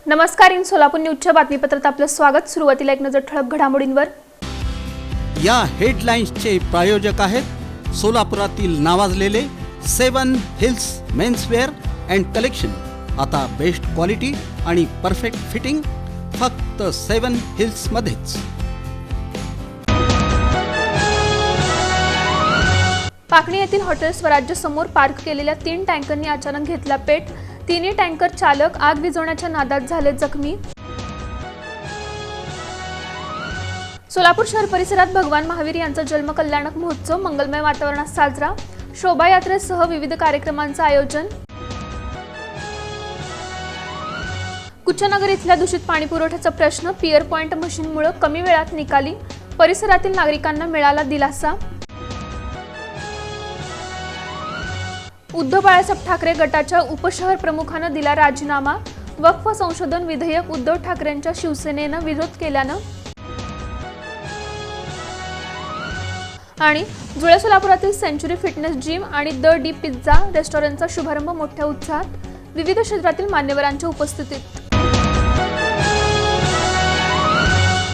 नमस्कार. इन सोलापूर न्यूजच्या बातमीपत्रात आपलं स्वागत. सुरुवातीला एक नजर ठळक घडामोडींवर. या हेडलाईन्सचे प्रायोजक आहेत सोलापुरातील नावाजलेले 7 हिल्स मेन्सवेअर अँड कलेक्शन. आता बेस्ट क्वालिटी आणि परफेक्ट फिटिंग फक्त 7 हिल्स मध्येच. पाकणी येथील हॉटेल स्वराज्य समोर पार्क केलेल्या 3 टँकरनी अचानक घेतला पेट. तिन्ही टँकर चालक आग विझवण्याच्या नादात झाले जखमी. सोलापूर शहर परिसरात भगवान महावीर यांचा जन्मकल्याणक महोत्सव मंगलमय वातावरणात साजरा. शोभायात्रेसह विविध कार्यक्रमांचं आयोजन. कुचनगर इथल्या दूषित पाणी पुरवठ्याचा प्रश्न पियर पॉइंट मशीनमुळे कमी वेळात निकाली. परिसरातील नागरिकांना मिळाला दिलासा. उद्धव बाळासाहेब ठाकरे गटाच्या उपशहर प्रमुखानं दिला राजीनामा. वक्फ संशोधन विधेयक उद्धव ठाकरेंच्या शिवसेनेनं विरोध केल्यानं. आणि जुळे सोलापुरातील सेंचुरी फिटनेस जिम आणि द डी पिझ्झा रेस्टॉरंटचा शुभारंभ मोठ्या उत्साहात. विविध क्षेत्रातील मान्यवरांच्या उपस्थितीत.